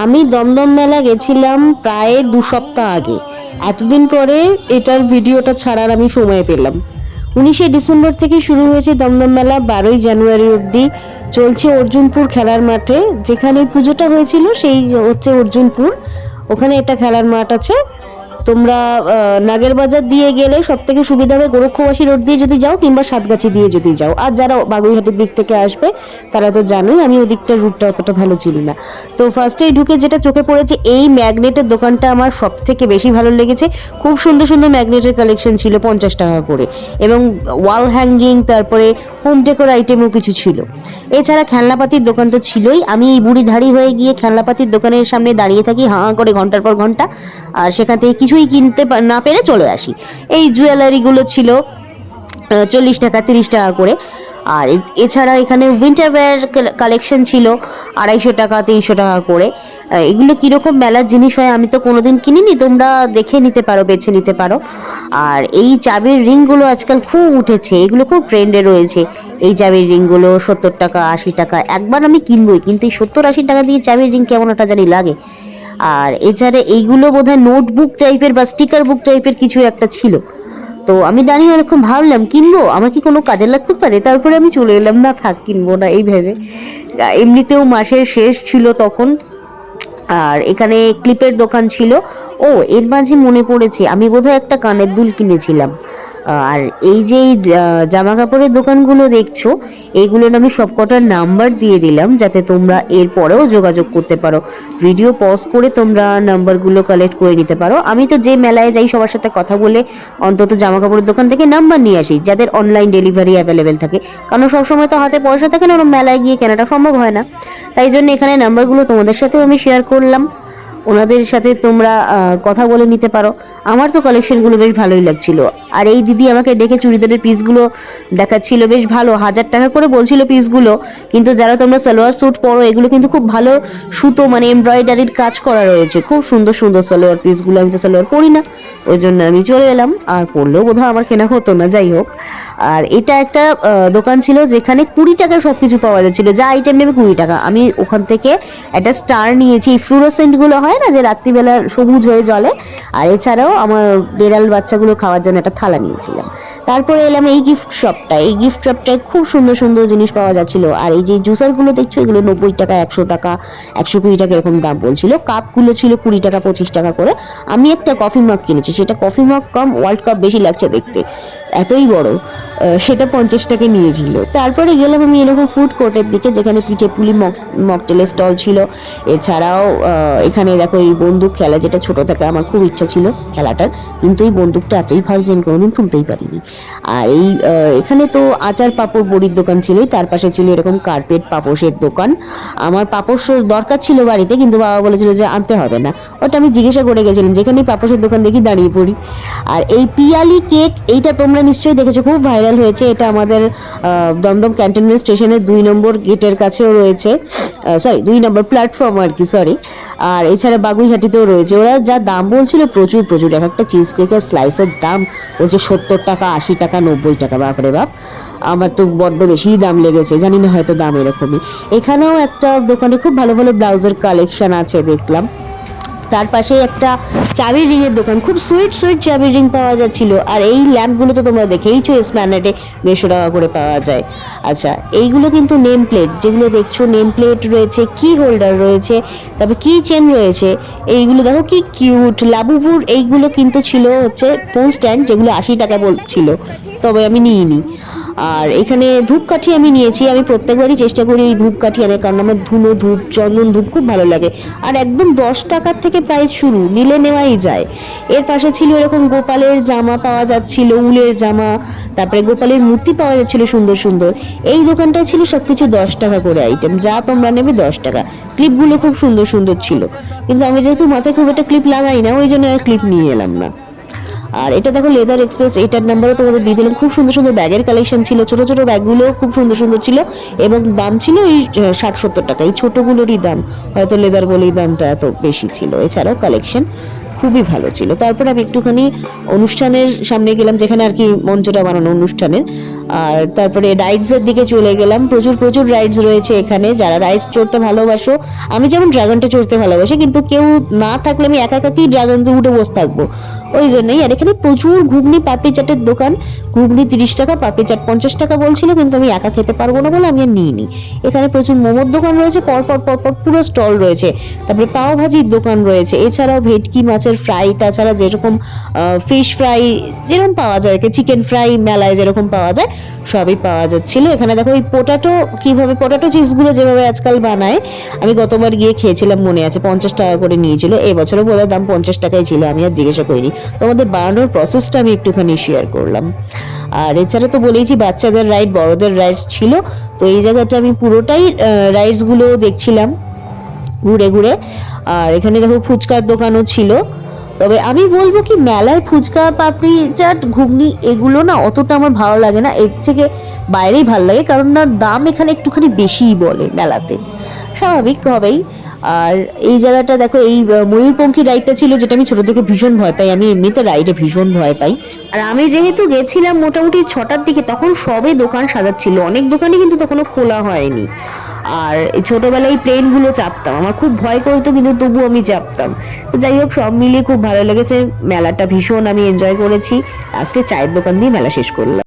আমি দমদম মেলা গেছিলাম প্রায় 2 সপ্তাহ আগে। এতদিন পরে এটার ভিডিওটা ছাড়ার আমি সময় পেলাম। 19শে ডিসেম্বর থেকে শুরু হয়েছে দমদম মেলা, 12ই জানুয়ারি অবধি চলছে অর্জুনপুর খেলার মাঠে। যেখানে পুজোটা হয়েছিল সেই হচ্ছে অর্জুনপুর, ওখানে একটা খেলার মাঠ আছে। তোমরা নাগের বাজার দিয়ে গেলে সব থেকে সুবিধা হবে গোরক্ষবাসী রোড দিয়ে যদি যাও, কিংবা সাতগাছি দিয়ে যদি যাও। আর যারা বাগুইহাটির দিক থেকে আসবে তারা তো জানোই, আমি ওদিকটার রুটটা অতটা ভালো চিনি না। তো ফার্স্টেই ঢুকে যেটা চোখে পড়েছে, এই ম্যাগনেটের দোকানটা আমার সব থেকে বেশি ভালো লেগেছে। খুব সুন্দর সুন্দর ম্যাগনেটের কালেকশন ছিল 50 টাকা করে, এবং ওয়াল হ্যাঙ্গিং, তারপরে হোম ডেকোর আইটেমও কিছু ছিল। এছাড়া খেলনাপাতির দোকান তো ছিলই। আমি এই বুড়ি ধাড়ি হয়ে গিয়ে খেলনাপাতির দোকানের সামনে দাঁড়িয়ে থাকি হাঁ করে ঘন্টার পর ঘন্টা, আর সেখান থেকে কিছুই কিনতে না পেরে চলে আসি। এই জুয়েলারিগুলো ছিল 40 টাকা 30 টাকা করে। আর এছাড়া এখানে উইন্টার ওয়্যার কালেকশন ছিল 250 টাকা 300 টাকা করে। এগুলো কীরকম মেলার জিনিস হয় আমি তো কোনোদিন কিনিনি, তোমরা দেখে নিতে পারো, বেছে নিতে পারো। আর এই চাবির রিংগুলো আজকাল খুব উঠেছে, এগুলো খুব ট্রেন্ডে রয়েছে। এই চাবির রিংগুলো 70 টাকা 80 টাকা। একবার আমি কিনবই, কিন্তু এই 70-80 টাকা দিয়ে চাবির রিং কেমন একটা জানি লাগে। আর এছাড়া এইগুলো বোধহয় নোটবুক টাইপের বা স্টিকার বুক টাইপের কিছু একটা ছিল। তো আমি দাঁড়িয়ে অনেকক্ষণ ভাবলাম কিনবো, আমার কি কোনো কাজে লাগতে পারে, তারপরে আমি চলে এলাম, না থাক কিনবো না এই ভেবে। এমনিতেও মাসের শেষ ছিল তখন। আর এখানে ক্লিপের দোকান ছিল। ও, এর মাঝে মনে পড়েছে, আমি বোধহয় একটা কানের দুল কিনেছিলাম। আর এই যে জামা কাপড়ের দোকানগুলো দেখছো, এইগুলোর আমি সবকটার নাম্বার দিয়ে দিলাম, যাতে তোমরা এর পরেও যোগাযোগ করতে পারো। ভিডিও পজ করে তোমরা নাম্বারগুলো কালেক্ট করে নিতে পারো। আমি তো যে মেলায় যাই সবার সাথে কথা বলে অন্তত জামা কাপড়ের দোকান থেকে নাম্বার নিয়ে আসি, যাদের অনলাইন ডেলিভারি অ্যাভেলেবেল থাকে। কারণ সবসময় তো হাতে পয়সা থাকে না, ওরকম মেলায় গিয়ে কেনাটা সম্ভব হয় না। তাই জন্য এখানে নাম্বারগুলো তোমাদের সাথেও আমি শেয়ার করলাম, ওনাদের সাথে তোমরা কথা বলে নিতে পারো। আমার তো কালেকশনগুলো বেশ ভালোই লাগছিল। আর এই দিদি আমাকে ডেকে চুড়িদারের পিসগুলো দেখাচ্ছিল, বেশ ভালো, 1000 টাকা করে বলছিল পিসগুলো। কিন্তু যারা তোমরা সালোয়ার স্যুট পরো, এগুলো কিন্তু খুব ভালো সুতো, মানে এমব্রয়ডারির কাজ করা রয়েছে, খুব সুন্দর সুন্দর সালোয়ার পিসগুলো। আমি তো সালোয়ার পরি না, ওই জন্য আমি চলে এলাম। আর পরলেও বোধহয় আমার কেনা হতো না, যাই হোক। আর এটা একটা দোকান ছিল যেখানে 20 টাকায় সব কিছু পাওয়া যাচ্ছিল, যা আইটেম নেবে 20 টাকা। আমি ওখান থেকে একটা স্টার নিয়েছি, এই ফ্লুরোসেন্টগুলো হয় না যে রাত্রিবেলা সবুজ হয়ে জ্বলে। আর এছাড়াও আমার বেড়াল বাচ্চাগুলো খাওয়ার জন্য একটা থালা নিয়েছিলাম। তারপরে এলাম এই গিফট শপটা। এই গিফট শপটায় খুব সুন্দর সুন্দর জিনিস পাওয়া যাচ্ছিল। আর এই যে জুসারগুলো দেখছো, এগুলো 90 টাকা 100 টাকা 120 টাকা এরকম দাম বলছিল। কাপগুলো ছিল 20 টাকা 25 টাকা করে। আমি একটা কফি মাগ কিনেছি, সেটা কফি মাগ কম ওয়ার্ল্ড কাপ বেশি লাগছে দেখতে, এতই বড়। সেটা 50 টাকা নিয়েছিল। তারপরে গেলাম আমি এরকম ফুড কোর্টের দিকে, যেখানে পিঠে পুলি মকটেলের স্টল ছিল। এছাড়াও এখানে দেখো এই বন্দুক খেলা, যেটা ছোট থেকে আমার খুব ইচ্ছা ছিল খেলাটার, কিন্তু এই বন্দুকটা এতই ভারী যে আমি কোনোদিন তুলতেই পারিনি। আর এই এখানে তো আচার পাঁপড় বড়ির দোকান ছিলই, তার পাশে ছিল এরকম কার্পেট পাপোশের দোকান। আমার পাপোশ দরকার ছিল বাড়িতে, কিন্তু বাবা বলেছিল যে আনতে হবে না। ওটা আমি জিজ্ঞাসা করে গেছিলাম, যেখানে পাপোশের দোকান দেখি দাঁড়িয়ে পড়ি। আর এই পিয়ালি কেক, এইটা তোমরা নিশ্চয়ই দেখেছো, খুব ভাইরাল হয়েছে। এটা আমাদের দমদম ক্যান্টনমেন্ট স্টেশনের 2 নম্বর গেটের কাছেও রয়েছে, সরি 2 নম্বর প্ল্যাটফর্ম আর কি, সরি। আর এছাড়া বাগুইহাটিতেও রয়েছে। ওরা যা দাম বলছিল, প্রচুর প্রচুর। এক একটা চিজ কেকের স্লাইসের দাম বলছে 70 টাকা 80 টাকা 90 টাকা। বাপরে বাপ, আমার তো বড্ড বেশিই দাম লেগেছে, জানি না হয়তো দাম এরকমই। এখানেও একটা দোকানে খুব ভালো ভালো ব্লাউজের কালেকশন আছে দেখলাম। তার পাশে একটা চাবির রিংয়ের দোকান, খুব সুইট সুইট চাবির রিং পাওয়া যাচ্ছিল। আর এই ল্যাম্পগুলো তো তোমরা দেখেইছো, এসপ্ল্যানেডে 150 টাকা করে পাওয়া যায়। আচ্ছা, এইগুলো কিন্তু নেম প্লেট, যেগুলো দেখছো নেম প্লেট রয়েছে, কি হোল্ডার রয়েছে, তারপরে কি চেন রয়েছে। এইগুলো দেখো কি কিউট, লাবুবুর। এইগুলো কিন্তু ছিল হচ্ছে ফোন স্ট্যান্ড, যেগুলো 80 টাকা বলছিল, তবে আমি নিইনি। আর এখানে ধূপকাঠি আমি নিয়েছি। আমি প্রত্যেকবারই চেষ্টা করি এই ধূপকাঠি আনার, কারণ আমার ধুনো ধূপ, চন্দন ধূপ খুব ভালো লাগে। আর একদম 10 টাকার থেকে প্রাইস শুরু, নিলে নেওয়াই যায়। এর পাশে ছিল এরকম গোপালের জামা পাওয়া যাচ্ছিল, উলের জামা, তারপরে গোপালের মূর্তি পাওয়া যাচ্ছিল সুন্দর সুন্দর। এই দোকানটায় ছিল সবকিছু 10 টাকা করে আইটেম, যা তোমরা নেবে 10 টাকা। ক্লিপগুলো খুব সুন্দর সুন্দর ছিল, কিন্তু আমি যেহেতু মাথায় খুব একটা ক্লিপ লাগাই না, ওই জন্য আর ক্লিপ নিয়ে এলাম না। আর এটা দেখো লেদার এক্সপ্রেস, এটার নাম্বারও তোমাদের দিয়ে দিলাম। খুব সুন্দর সুন্দর ব্যাগের কালেকশন ছিল, ছোট ছোট ব্যাগগুলো খুব সুন্দর সুন্দর ছিল, এবং দাম ছিল এই 60-70 টাকা। এই ছোটগুলোরই দাম, হয়তো লেদার বলেই দামটা এত বেশি ছিল। এছাড়াও কালেকশন খুবই ভালো ছিল। তারপরে আমি একটুখানি অনুষ্ঠানের সামনে গেলাম, যেখানে আর কি মঞ্চটা বানানো অনুষ্ঠানের। আর তারপরে রাইডসের দিকে চলে গেলাম। প্রচুর প্রচুর রাইডস রয়েছে এখানে। যারা রাইডস চড়তে ভালোবাসো, আমি যেমন ড্রাগনটা চড়তে ভালোবাসি, কিন্তু কেউ না থাকলে আমি একা একাই ড্রাগনতে উঠে বসে থাকবো, ওই জন্যই। আর এখানে প্রচুর ঘুগনি পাপড়ি চাটের দোকান। ঘুগনি 30 টাকা, পাপড়ি চাট 50 টাকা বলছিল, কিন্তু আমি একা খেতে পারবো না বলে আমি আর নিইনি। এখানে প্রচুর মোমোর দোকান রয়েছে, পরপর পরপর পুরো স্টল রয়েছে। তারপরে পাও ভাজির দোকান রয়েছে, এছাড়াও ভেটকি মাছের ফ্রাই, তাছাড়া যেরকম ফিশ ফ্রাই যেরকম পাওয়া যায়, চিকেন ফ্রাই মেলায় যেরকম পাওয়া যায় সবই পাওয়া যাচ্ছিল। এখানে দেখো এই পটাটো চিপসগুলো যেভাবে আজকাল বানায়, আমি গতবার গিয়ে খেয়েছিলাম, মনে আছে 50 টাকা করে নিয়েছিল। এবছরও বোধহয় দাম 50 টাকাই ছিল, আমি আর জিজ্ঞাসা করিনি। তোমাদের বানানোর প্রসেসটা আমি একটুখানি শেয়ার করলাম। আর এছাড়া তো বলেইছি বাচ্চাদের রাইড, বড়দের রাইড ছিল। তো এই জায়গাটা আমি পুরোটাই রাইডসগুলো দেখছিলাম ঘুরে ঘুরে। আর এখানে দেখো ফুচকার দোকানও ছিল। তবে আমি বলবো কি, মেলায় ফুচকা, পাপড়ি চাট, ঘুগনি এগুলো না অতটা আমার ভালো লাগে না, এর থেকে বাইরেই ভালো লাগে। কারণ না, দাম এখানে একটুখানি বেশিই বলে মেলাতে, স্বাভাবিক হবেই। আর এই জায়গাটা দেখো, এই ময়ূরপঙ্খী রাইডটা ছিল, যেটা আমি ছোট থেকে ভীষণ ভয় পাই। আমি এমনিতে রাইডে ভীষণ ভয় পাই। আর আমি যেহেতু গেছিলাম মোটামুটি 6টার দিকে, তখন সবে দোকান সাজাচ্ছিল, অনেক দোকানই কিন্তু তখনও খোলা হয়নি। আর ছোটবেলায় প্লেনগুলো চাপতাম, আমার খুব ভয় করতো, কিন্তু তবু আমি চাপতাম। তো যাই হোক, সব মিলিয়ে খুব ভালো লেগেছে মেলাটা, ভীষণ আমি এনজয় করেছি। লাস্টে চায়ের দোকান দিয়ে মেলা শেষ করলাম।